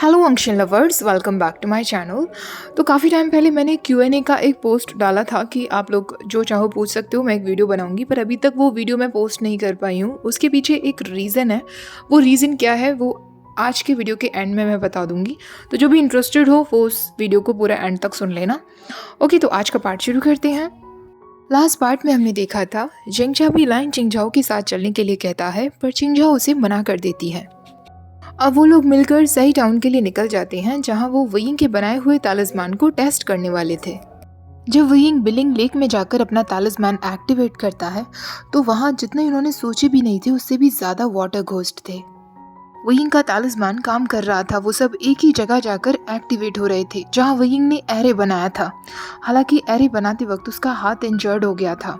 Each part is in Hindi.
हेलो अंशन lovers, welcome back to my channel. तो काफ़ी टाइम पहले मैंने Q&A का एक पोस्ट डाला था कि आप लोग जो चाहो पूछ सकते हो, मैं एक वीडियो बनाऊंगी, पर अभी तक वो वीडियो मैं पोस्ट नहीं कर पाई हूँ। उसके पीछे एक रीज़न है। वो रीज़न क्या है वो आज के वीडियो के एंड में मैं बता दूंगी। तो जो भी इंटरेस्टेड हो वो उस वीडियो को पूरा एंड तक सुन लेना। ओके, तो आज का पार्ट शुरू करते हैं। लास्ट पार्ट में हमने देखा था जेंगचा भी लाइन चिंगझाओ के साथ चलने के लिए कहता है, पर चिंगझाओ उसे मना कर देती है। अब वो लोग मिलकर सही टाउन के लिए निकल जाते हैं, जहां वो वयिंग के बनाए हुए तालिस्मान को टेस्ट करने वाले थे। जब वयिंग बिलिंग लेक में जाकर अपना तालिस्मान एक्टिवेट करता है तो वहां जितने उन्होंने सोचे भी नहीं थे उससे भी ज्यादा वाटर घोस्ट थे। वयिंग का तालिस्मान काम कर रहा था। वो सब एक ही जगह जाकर एक्टिवेट हो रहे थे जहां वयिंग ने एरे बनाया था। हालांकि एरे बनाते वक्त उसका हाथ इंजर्ड हो गया था।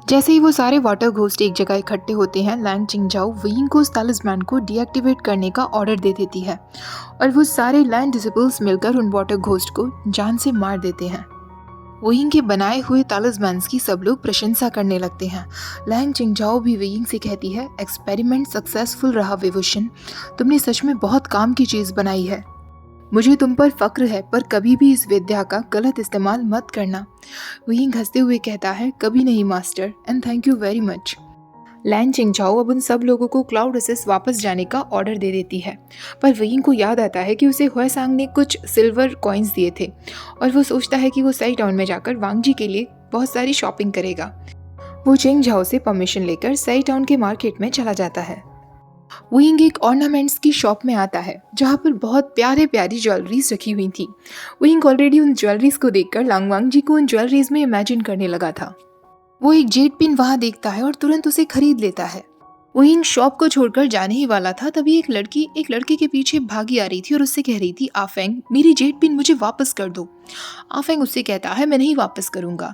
जैसे ही वो सारे वाटर घोस्ट एक जगह इकट्ठे होते हैं, लैंग चिंगझाओ वयिंग को उस तालिस्मान को डीएक्टिवेट करने का ऑर्डर दे देती है और वो सारे लैंड डिसेबल्स मिलकर उन वाटर घोस्ट को जान से मार देते हैं। वयिंग के बनाए हुए तालिस्मान्स की सब लोग प्रशंसा करने लगते हैं। लैंग चिंगझाओ भी वयिंग से कहती है, एक्सपेरिमेंट सक्सेसफुल रहा विभूषण, तुमने सच में बहुत काम की चीज़ बनाई है। मुझे तुम पर फक्र है, पर कभी भी इस विद्या का गलत इस्तेमाल मत करना। वयिंग हंसते हुए कहता है, कभी नहीं master, and thank you very much. लैन चिंगझाओ अब उन सब लोगों को क्लाउड असिस वापस जाने का ऑर्डर दे देती है, पर वयिंग को याद आता है कि उसे हुएसांग ने कुछ सिल्वर कॉइन्स दिए थे और वो सोचता है कि वो सही टाउन में जाकर वांगजी के लिए बहुत सारी शॉपिंग करेगा। वो चिंगझाओ से परमिशन लेकर सही टाउन के मार्केट में चला जाता है। वयिंग एक ऑर्नामेंट्स की शॉप में आता है जहाँ पर बहुत प्यारे प्यारी ज्वेलरीज रखी हुई थी। वयिंग ऑलरेडी उन ज्वेलरीज को देखकर लांगवांग जी को उन ज्वेलरीज में इमेजिन करने लगा था। वो एक जेड पिन वहाँ देखता है और तुरंत उसे खरीद लेता है। वयिंग शॉप को छोड़कर जाने ही वाला था, तभी एक लड़की एक लड़के के पीछे भागी आ रही थी और उससे कह रही थी, आफेंग मेरी जेड पिन मुझे वापस कर दो। आफेंग उससे कहता है, मैं नहीं वापस करूंगा।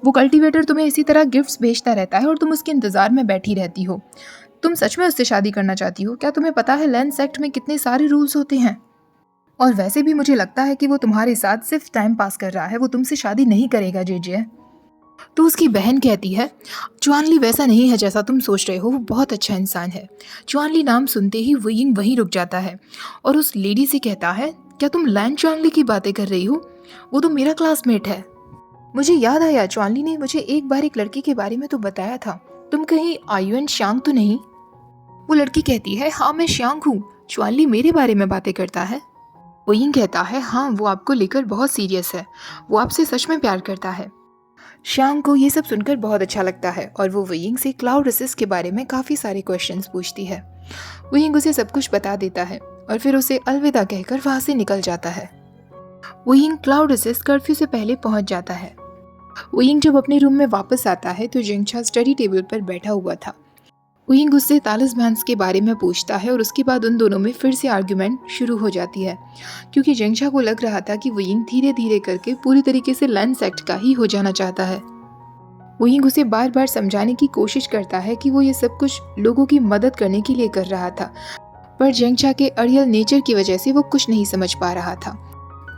वो कल्टीवेटर तुम्हें इसी तरह गिफ्ट्स भेजता रहता है और तुम उसके इंतजार में बैठी रहती हो। तुम सच में उससे शादी करना चाहती हो? क्या तुम्हें पता है लैंड सेक्ट में कितने सारे रूल्स होते हैं? और वैसे भी मुझे लगता है कि वो तुम्हारे साथ सिर्फ टाइम पास कर रहा है, वो तुमसे शादी नहीं करेगा जेजे। तो उसकी बहन कहती है, चुआनली वैसा नहीं है जैसा तुम सोच रहे हो, वो बहुत अच्छा इंसान है। चुआनली नाम सुनते ही वयिंग वहीं रुक जाता है और उस लेडी से कहता है, क्या तुम लैंड चुआनली की बातें कर रही हो? वो तो मेरा क्लासमेट है। मुझे याद आया, चुआनली ने मुझे एक बार एक लड़की के बारे में तो बताया था। तुम कहीं आयुएन शांग तो नहीं? वो लड़की कहती है, हाँ मैं श्यांग हूँ। चुआनली मेरे बारे में बातें करता है? वयिंग कहता है, हाँ वो आपको लेकर बहुत सीरियस है, वो आपसे सच में प्यार करता है। श्यांग को ये सब सुनकर बहुत अच्छा लगता है और वो वयिंग से क्लाउड असिस के बारे में काफ़ी सारे क्वेश्चंस पूछती है। वयिंग उसे सब कुछ बता देता है और फिर उसे अलविदा कहकर वहाँ से निकल जाता है। वयिंग क्लाउड असिस कर्फ्यू से पहले पहुँच जाता है। वयिंग जब अपने रूम में वापस आता है तो जेंगचा स्टडी टेबल पर बैठा हुआ था। वयिंग उससे तालिस्मान्स के बारे में पूछता है और उसके बाद उन दोनों में फिर से आर्ग्यूमेंट शुरू हो जाती है, क्योंकि जेंगचा को लग रहा था कि वयिंग धीरे धीरे करके पूरी तरीके से लैंड सेक्ट का ही हो जाना चाहता है। वयिंग उसे बार बार समझाने की कोशिश करता है कि वो ये सब कुछ लोगों की मदद करने के लिए कर रहा था, पर जेंगचा के अड़ियल नेचर की वजह से वो कुछ नहीं समझ पा रहा था।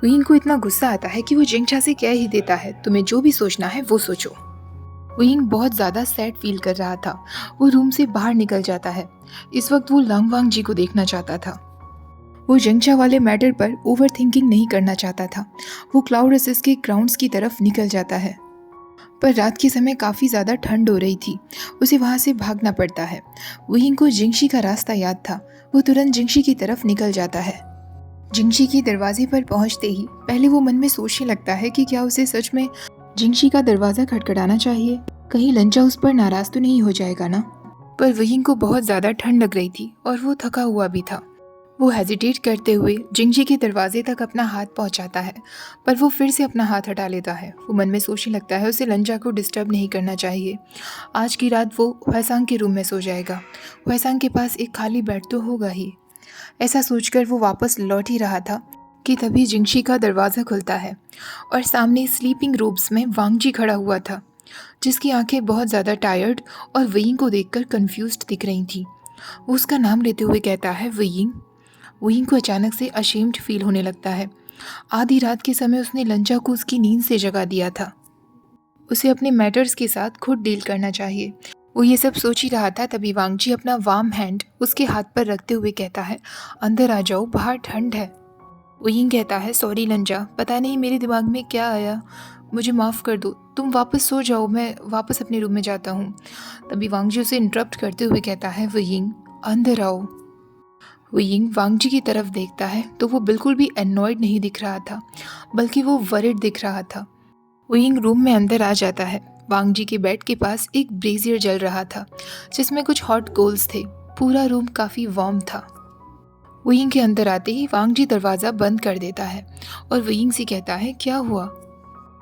वयिंग को इतना गुस्सा आता है कि वो जेंगचा से कह ही देता है, तुम्हें जो भी सोचना है वो सोचो। वयिंग बहुत ज़्यादा सैड फील कर रहा था। वो रूम से बाहर निकल जाता है। इस वक्त वो लांगवांग जी को देखना चाहता था। वो जेंगचा वाले मैटर पर ओवर थिंकिंग नहीं करना चाहता था। वो क्लाउड असिस के ग्राउंड्स की तरफ निकल जाता है, पर रात के समय काफ़ी ज़्यादा ठंड हो रही थी। उसे वहाँ से भागना पड़ता है। वयिंग को जिंगशी का रास्ता याद था। वो तुरंत जिंगशी की तरफ निकल जाता है। जिंगशी के दरवाजे पर पहुँचते ही पहले वो मन में सोचने लगता है कि क्या उसे सच में जिंगशी का दरवाज़ा खटखटाना चाहिए, कहीं लंचा उस पर नाराज़ तो नहीं हो जाएगा ना। पर वयिंग को बहुत ज़्यादा ठंड लग रही थी और वो थका हुआ भी था। वो हेजिटेट करते हुए जिंगशी के दरवाजे तक अपना हाथ पहुंचाता है, पर वो फिर से अपना हाथ हटा लेता है। वो मन में सोचने लगता है उसे लंजा को डिस्टर्ब नहीं करना चाहिए। आज की रात वो हुएसांग के रूम में सो जाएगा। हुएसांग के पास एक खाली बेड तो होगा ही। ऐसा सोचकर वो वापस लौट ही रहा था कि तभी जिंगशी का दरवाज़ा खुलता है और सामने स्लीपिंग रोब्स में वांगजी खड़ा हुआ था, जिसकी आंखें बहुत ज़्यादा टायर्ड और वयिंग को देखकर कंफ्यूज्ड दिख रही थी। वो उसका नाम लेते हुए कहता है, वयिंग। वयिंग को अचानक से अशेम्ड फील होने लगता है। आधी रात के समय उसने लंचा को उसकी नींद से जगा दिया था। उसे अपने मैटर्स के साथ खुद डील करना चाहिए। वो ये सब सोच ही रहा था, तभी वांग जी अपना वार्म हैंड उसके हाथ पर रखते हुए कहता है, अंदर आ जाओ, बाहर ठंड है। वो यूं कहता है, सॉरी लंजा, पता नहीं मेरे दिमाग में क्या आया, मुझे माफ़ कर दो, तुम वापस सो जाओ, मैं वापस अपने रूम में जाता हूँ। तभी वांग जी उसे इंटरप्ट करते हुए कहता है, वो यिंग अंदर आओ। वो यिंग वांग जी की तरफ देखता है तो वो बिल्कुल भी एनॉयड नहीं दिख रहा था, बल्कि वो वरिड दिख रहा था। वो यिंग रूम में अंदर आ जाता है। वांग जी के बेड के पास एक ब्रेजियर जल रहा था जिसमें कुछ हॉट कोल्स थे। पूरा रूम काफ़ी वार्म था। वुयिंग के अंदर आते ही वांग जी दरवाज़ा बंद कर देता है और वुयिंग से कहता है, क्या हुआ?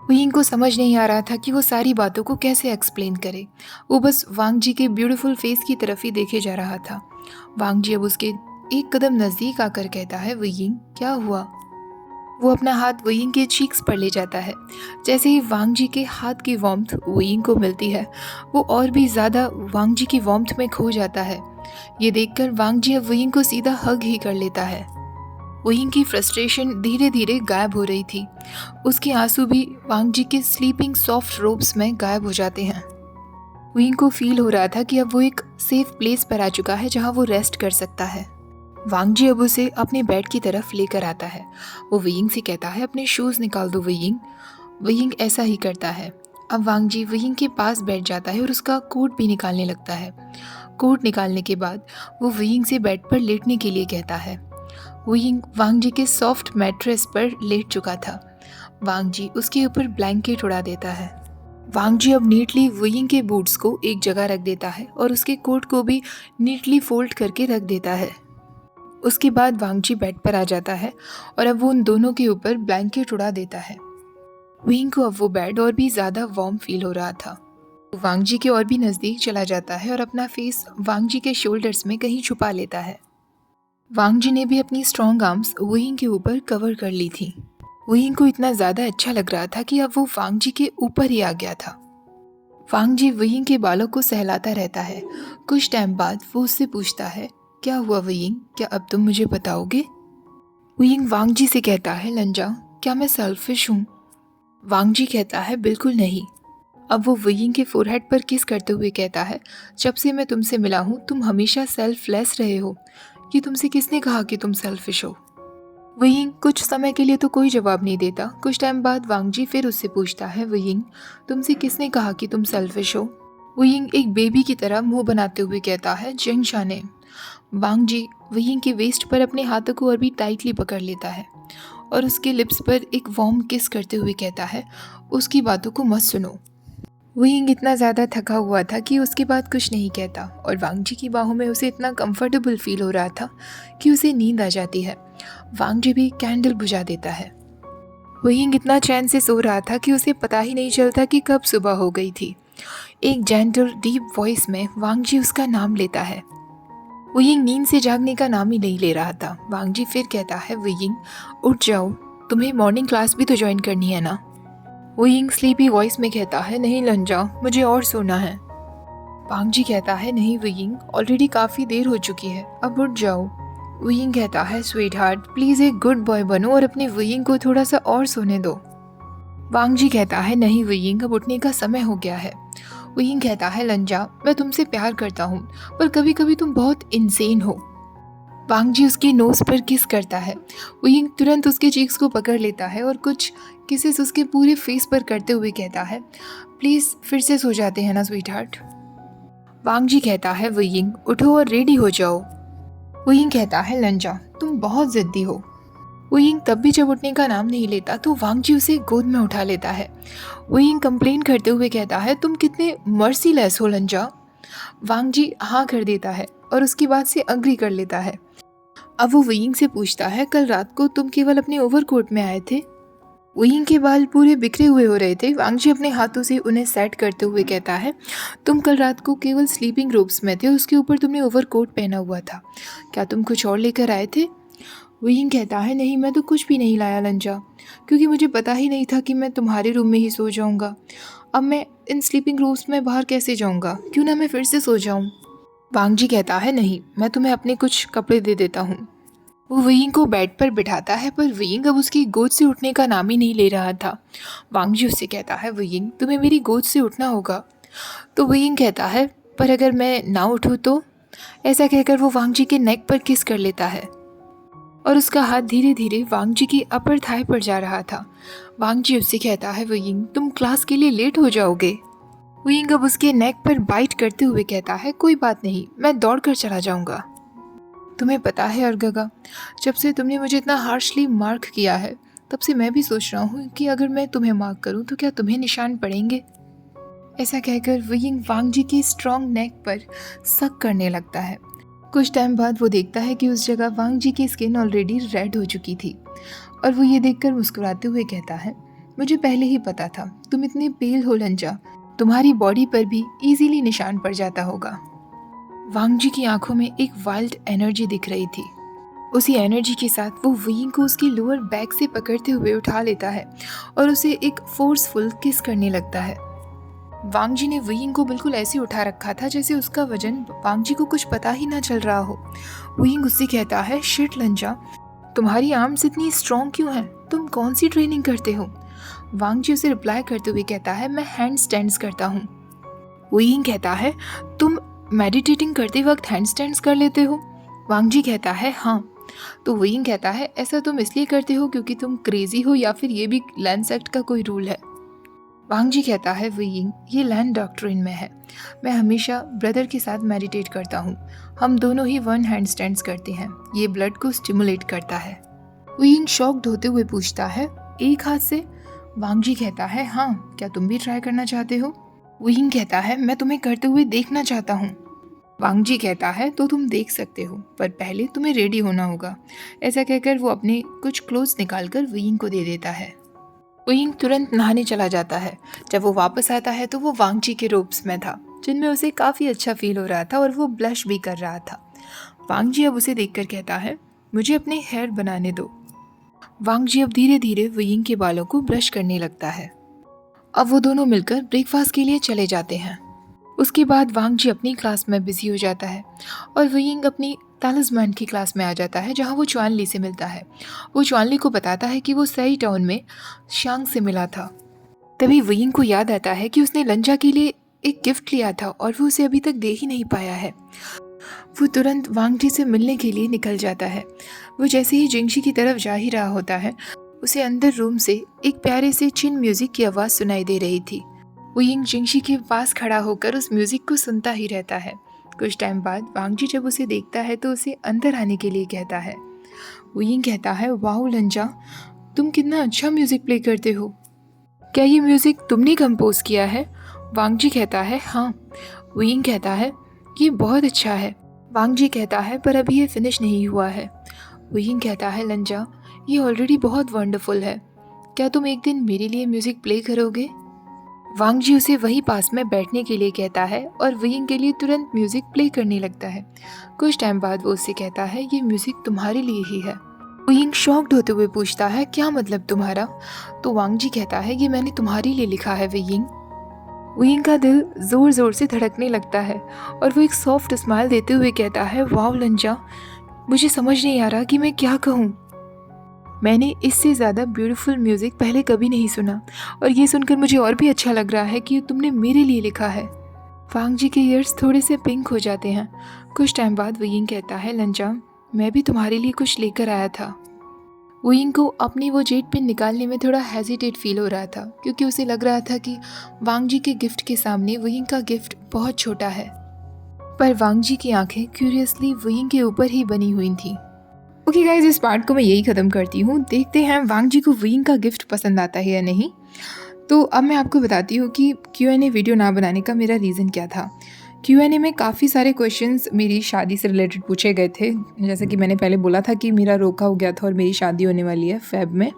वुयिंग को समझ नहीं आ रहा था कि वो सारी बातों को कैसे एक्सप्लेन करे। वो बस वांग जी के ब्यूटीफुल फेस की तरफ ही देखे जा रहा था। वांग जी अब उसके एक कदम नज़दीक आकर कहता है, वुयिंग क्या हुआ? वो अपना हाथ वुयिंग के चीक्स पर ले जाता है। जैसे ही वांग जी के हाथ की वार्मथ वुयिंग को मिलती है, वो और भी ज़्यादा वांग जी की वार्मथ में खो जाता है। ये देखकर वांग जी अब वुयिंग को सीधा हग ही कर लेता है। वुयिंग की फ्रस्ट्रेशन धीरे धीरे गायब हो रही थी। उसके आंसू भी वांग जी के स्लीपिंग सॉफ्ट रोब्स में गायब हो जाते हैं। वुयिंग को फील हो रहा था कि अब वो एक सेफ प्लेस पर आ चुका है जहाँ वो रेस्ट कर सकता है। वांग जी अब उसे अपने बेड की तरफ लेकर आता है। वो वुयिंग से कहता है, अपने शूज़ निकाल दो वुयिंग। वुयिंग ऐसा ही करता है। अब वांग जी वुयिंग के पास बैठ जाता है और उसका कोट भी निकालने लगता है। कोट निकालने के बाद वो वुयिंग से बेड पर लेटने के लिए कहता है। वुयिंग वांग जी के सॉफ्ट मैट्रेस पर लेट चुका था। वांग जी उसके ऊपर ब्लैंकेट उड़ा देता है। वांग जी अब नीटली वुयिंग के बूट्स को एक जगह रख देता है और उसके कोट को भी नीटली फोल्ड करके रख देता है। उसके बाद वांग जी बेड पर आ जाता है और अब वो उन दोनों के ऊपर ब्लैंकेट उड़ा देता है। वुयिंग को अब वो बेड और भी ज़्यादा वार्म फील हो रहा था। वो वांग जी के और भी नज़दीक चला जाता है और अपना फेस वांग जी के शोल्डर्स में कहीं छुपा लेता है। वांग जी ने भी अपनी स्ट्रॉन्ग आर्म्स वुयिंग के ऊपर कवर कर ली थी। वुयिंग को इतना ज़्यादा अच्छा लग रहा था कि अब वो वांग जी के ऊपर ही आ गया था। वांग जी वुयिंग के बालों को सहलाता रहता है। कुछ टाइम बाद वो उससे पूछता है, क्या हुआ वुयिंग, क्या अब तुम मुझे बताओगे? वुयिंग वांग जी से कहता है, लंजा, क्या मैं सेल्फिश हूँ? वांग जी कहता है, बिल्कुल नहीं। अब वो वुयिंग के फोरहेड पर किस करते हुए कहता है, जब से मैं तुमसे मिला हूँ तुम हमेशा सेल्फलेस रहे हो। ये तुमसे किसने कहा कि तुम सेल्फिश हो? वुयिंग कुछ समय के लिए तो कोई जवाब नहीं देता। कुछ टाइम बाद वांग जी फिर उससे पूछता है, वुयिंग, तुमसे किसने कहा कि तुम सेल्फिश हो? वुयिंग एक बेबी की तरह मुंह बनाते हुए कहता है, जिंगशा ने। वांग जी वुयिंग के वेस्ट पर अपने हाथों को और भी टाइटली पकड़ लेता है और उसके लिप्स पर एक वार्म किस करते हुए कहता है, उसकी बातों को मत सुनो। वुयिंग इतना ज़्यादा थका हुआ था कि उसके बाद कुछ नहीं कहता और वांग जी की बाहों में उसे इतना कंफर्टेबल फील हो रहा था कि उसे नींद आ जाती है। वांग जी भी कैंडल बुझा देता है। वुयिंग इतना चैन से सो रहा था कि उसे पता ही नहीं चलता कि कब सुबह हो गई थी। एक जेंटल डीप वॉइस में वांग जी उसका नाम लेता है। वुयिंग नींद से जागने का नाम ही नहीं ले रहा था। वांग जी फिर कहता है, वुयिंग उठ जाओ, तुम्हें मॉर्निंग क्लास भी तो ज्वाइन करनी है ना? वुयिंग स्लीपी वॉइस में कहता है, नहीं लंजा, मुझे और सोना है। वांग जी कहता है, नहीं वुयिंग, ऑलरेडी काफ़ी देर हो चुकी है, अब उठ जाओ। वुयिंग कहता है, स्वीट हार्ट, प्लीज़ एक गुड बॉय बनो और अपने वुयिंग को थोड़ा सा और सोने दो। वांग जी कहता है, नहीं वुयिंग, अब उठने का समय हो गया है। वुयिंग कहता है, लंजा, मैं तुमसे प्यार करता हूँ पर कभी कभी तुम बहुत इंसेन हो। वांग जी उसकी नोज़ पर किस करता है। वुयिंग तुरंत उसके चीक्स को पकड़ लेता है और कुछ किसेस उसके पूरे फेस पर करते हुए कहता है, प्लीज़ फिर से सो जाते हैं ना स्वीट हार्ट। वांग जी कहता है, वुयिंग उठो और रेडी हो जाओ। वुयिंग कहता है, लंजा, तुम बहुत ज़िद्दी हो। वुयिंग तब भी जब उठने का नाम नहीं लेता तो वांग जी उसे गोद में उठा लेता है। वुयिंग कंप्लेन करते हुए कहता है, तुम कितने मर्सीलेस हो लंजा। वांग जी हाँ कर देता है और उसकी बात से अग्री कर लेता है। अब वो वुयिंग से पूछता है, कल रात को तुम केवल अपने ओवरकोट में आए थे? वुयिंग के बाल पूरे बिखरे हुए हो रहे थे। वांग जी अपने हाथों से उन्हें सेट करते हुए कहता है, तुम कल रात को केवल स्लीपिंग रोब्स में थे, उसके ऊपर तुमने ओवरकोट पहना हुआ था, क्या तुम कुछ और लेकर आए थे? वुयिंग कहता है, नहीं, मैं तो कुछ भी नहीं लाया लंजा, क्योंकि मुझे पता ही नहीं था कि मैं तुम्हारे रूम में ही सो जाऊंगा। अब मैं इन स्लीपिंग रोब्स में बाहर कैसे जाऊंगा, क्यों ना मैं फिर से सो जाऊं। वांग जी कहता है, नहीं, मैं तुम्हें अपने कुछ कपड़े दे देता हूँ। वो वुयिंग को बेड पर बिठाता है पर वुयिंग अब उसकी गोद से उठने का नाम ही नहीं ले रहा था। वांग जी उससे कहता है, वुयिंग तुम्हें मेरी गोद से उठना होगा। तो वुयिंग कहता है, पर अगर मैं ना उठूँ तो? ऐसा कहकर वो वांग जी के नेक पर किस कर लेता है और उसका हाथ धीरे धीरे वांग जी की अपर थाई पर जा रहा था। वांग जी उससे कहता है, वयिंग तुम क्लास के लिए लेट हो जाओगे। वयिंग अब उसके नेक पर बाइट करते हुए कहता है, कोई बात नहीं, मैं दौड़ कर चला जाऊंगा। तुम्हें पता है अर्गगा, जब से तुमने मुझे इतना हार्शली मार्क किया है तब से मैं भी सोच रहा हूँ कि अगर मैं तुम्हें मार्क करूँ तो क्या तुम्हें निशान पड़ेंगे। ऐसा कहकर वयिंग वांग जी की स्ट्रॉन्ग नेक पर सक करने लगता है। कुछ टाइम बाद वो देखता है कि उस जगह वांग जी की स्किन ऑलरेडी रेड हो चुकी थी और वो ये देखकर मुस्कुराते हुए कहता है, मुझे पहले ही पता था तुम इतने पेल हो लंजा, तुम्हारी बॉडी पर भी इजीली निशान पड़ जाता होगा। वांग जी की आंखों में एक वाइल्ड एनर्जी दिख रही थी। उसी एनर्जी के साथ वो वयिंग को उसकी लोअर बैक से पकड़ते हुए उठा लेता है और उसे एक फोर्सफुल किस करने लगता है। वांग जी ने वयिंग को बिल्कुल ऐसे उठा रखा था जैसे उसका वजन वांग जी को कुछ पता ही ना चल रहा हो। वयिंग उससे कहता है, शिट लंजा, तुम्हारी आर्म्स इतनी स्ट्रॉन्ग क्यों हैं? तुम कौन सी ट्रेनिंग करते हो? वांग जी उसे रिप्लाई करते हुए कहता है, मैं हैंड स्टैंड्स करता हूँ। वयिंग कहता है, तुम मेडिटेटिंग करते वक्त हैंड स्टैंड्स कर लेते हो? वांग जी कहता है, हाँ। तो वयिंग कहता है, ऐसा तुम इसलिए करते हो क्योंकि तुम क्रेजी हो या फिर ये भी लैंस एक्ट का कोई रूल है? वांग जी कहता है, वयिंग ये लैंड डॉक्ट्रिन में है, मैं हमेशा ब्रदर के साथ मेडिटेट करता हूँ, हम दोनों ही वन हैंड स्टैंड्स करते हैं, ये ब्लड को स्टिमुलेट करता है। वयिंग शॉक्ड होते हुए पूछता है, एक हाथ से? वांग जी कहता है, हाँ, क्या तुम भी ट्राई करना चाहते हो? वयिंग कहता है, मैं तुम्हें करते हुए देखना चाहता हूँ। वांग जी कहता है, तो तुम देख सकते हो, पर पहले तुम्हें रेडी होना होगा। ऐसा कहकर वो अपने कुछ क्लोथ्स निकालकर वयिंग को दे देता है। वयिंग तुरंत नहाने चला जाता है। जब वो वापस आता है तो वो वांग जी के रोब्स में था, जिनमें उसे काफ़ी अच्छा फील हो रहा था और वो ब्लश भी कर रहा था। वांग जी अब उसे देखकर कहता है, मुझे अपने हेयर बनाने दो। वांग जी अब धीरे धीरे वयिंग के बालों को ब्रश करने लगता है। अब वो दोनों मिलकर ब्रेकफास्ट के लिए चले जाते हैं। उसके बाद वांग जी अपनी क्लास में बिजी हो जाता है और वयिंग अपनी तालिस्मैन की क्लास में आ जाता है, जहाँ वो चुआन ली से मिलता है। वो चुआन ली को बताता है कि वो सही टाउन में शांग से मिला था। तभी वयिंग को याद आता है कि उसने लंजा के लिए एक गिफ्ट लिया था और वो उसे अभी तक दे ही नहीं पाया है। वो तुरंत वांग जी से मिलने के लिए निकल जाता है। वो जैसे ही जिंगशी की तरफ जा ही रहा होता है, उसे अंदर रूम से एक प्यारे से चिन म्यूजिक की आवाज़ सुनाई दे रही थी। वयिंग जिंगशी के पास खड़ा होकर उस म्यूजिक को सुनता ही रहता है। कुछ टाइम बाद वांग जी जब उसे देखता है तो उसे अंदर आने के लिए कहता है। वयिंग कहता है, वाओ लंजा, तुम कितना अच्छा म्यूजिक प्ले करते हो, क्या ये म्यूजिक तुमने कंपोज किया है? वांग जी कहता है, हाँ। वयिंग कहता है, ये बहुत अच्छा है। वांग जी कहता है, पर अभी ये फिनिश नहीं हुआ है। वयिंग कहता है, लंजा, ये ऑलरेडी बहुत वंडरफुल है, क्या तुम एक दिन मेरे लिए म्यूजिक प्ले करोगे? वांग जी उसे वही पास में बैठने के लिए कहता है और वयिंग के लिए तुरंत म्यूजिक प्ले करने लगता है। कुछ टाइम बाद वो उससे कहता है, ये म्यूजिक तुम्हारे लिए ही है। वयिंग शॉक्ड होते हुए पूछता है, क्या मतलब तुम्हारा? तो वांग जी कहता है, ये मैंने तुम्हारे लिए लिखा है वयिंग। वयिंग का दिल जोर जोर से धड़कने लगता है और वो एक सॉफ्ट स्माइल देते हुए कहता है, वाओ लंजा, मुझे समझ नहीं आ रहा कि मैं क्या कहूँ। मैंने इससे ज़्यादा ब्यूटीफुल म्यूज़िक पहले कभी नहीं सुना और ये सुनकर मुझे और भी अच्छा लग रहा है कि तुमने मेरे लिए लिखा है। वांग जी के ईयर्स थोड़े से पिंक हो जाते हैं। कुछ टाइम बाद वयिंग कहता है, लंजा, मैं भी तुम्हारे लिए कुछ लेकर आया था। वयिंग को अपनी वो जेट पिन निकालने में थोड़ा हेजिटेट फील हो रहा था, क्योंकि उसे लग रहा था कि वांग जी के गिफ्ट के सामने वयिंग का गिफ्ट बहुत छोटा है। पर वांग जी की आंखें क्यूरियसली वयिंग के ऊपर ही बनी हुई थी। ओके गाइज, इस पार्ट को मैं यही ख़त्म करती हूँ। देखते हैं वांग जी को वयिंग का गिफ्ट पसंद आता है या नहीं। तो अब मैं आपको बताती हूँ कि Q&A वीडियो ना बनाने का मेरा रीज़न क्या था। Q&A में काफ़ी सारे क्वेश्चंस मेरी शादी से रिलेटेड पूछे गए थे। जैसे कि मैंने पहले बोला था कि मेरा रोका हो गया था और मेरी शादी होने वाली है फ़ेब में,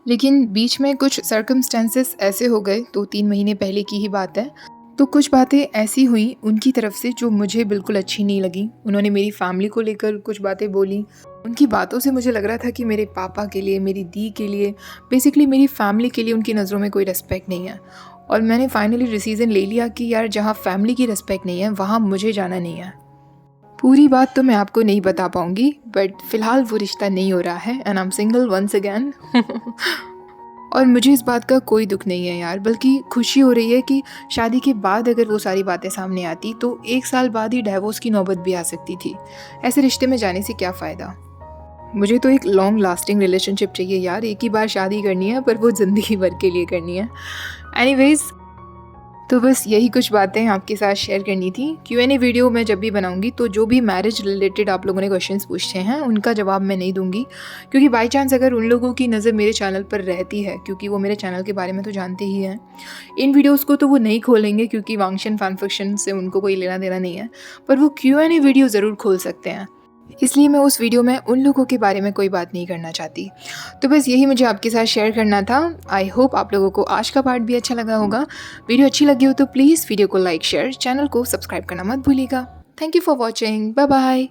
लेकिन बीच में कुछ सर्कमस्टेंसेस ऐसे हो गए, 2-3 महीने पहले की ही बात है। तो कुछ बातें ऐसी हुई उनकी तरफ से जो मुझे बिल्कुल अच्छी नहीं लगी। उन्होंने मेरी फैमिली को लेकर कुछ बातें बोली। उनकी बातों से मुझे लग रहा था कि मेरे पापा के लिए, मेरी दी के लिए, बेसिकली मेरी फैमिली के लिए उनकी नज़रों में कोई रिस्पेक्ट नहीं है। और मैंने फाइनली डिसीज़न ले लिया कि यार, जहाँ फैमिली की रिस्पेक्ट नहीं है वहाँ मुझे जाना नहीं है। पूरी बात तो मैं आपको नहीं बता पाऊँगी, बट फ़िलहाल वो रिश्ता नहीं हो रहा है and I am single once again. और मुझे इस बात का कोई दुख नहीं है यार, बल्कि खुशी हो रही है कि शादी के बाद अगर वो सारी बातें सामने आती तो 1 साल बाद ही डिवोर्स की नौबत भी आ सकती थी। ऐसे रिश्ते में जाने से क्या फ़ायदा। मुझे तो एक लॉन्ग लास्टिंग रिलेशनशिप चाहिए यार, एक ही बार शादी करनी है पर वो ज़िंदगी भर के लिए करनी है। एनीवेज़, तो बस यही कुछ बातें आपके साथ शेयर करनी थी। Q&A वीडियो मैं जब भी बनाऊंगी तो जो भी मैरिज रिलेटेड आप लोगों ने क्वेश्चंस पूछे हैं उनका जवाब मैं नहीं दूंगी, क्योंकि बाय चांस अगर उन लोगों की नज़र मेरे चैनल पर रहती है, क्योंकि वो मेरे चैनल के बारे में तो जानते ही हैं, इन वीडियोस को तो वो नहीं खोलेंगे क्योंकि वांगशन फैन फिक्शन से उनको कोई लेना देना नहीं है, पर वो Q&A वीडियो ज़रूर खोल सकते हैं। इसलिए मैं उस वीडियो में उन लोगों के बारे में कोई बात नहीं करना चाहती। तो बस यही मुझे आपके साथ शेयर करना था। आई होप आप लोगों को आज का पार्ट भी अच्छा लगा होगा। वीडियो अच्छी लगी हो तो प्लीज़ वीडियो को लाइक, शेयर, चैनल को सब्सक्राइब करना मत भूलिएगा। Thank you for watching. Bye bye.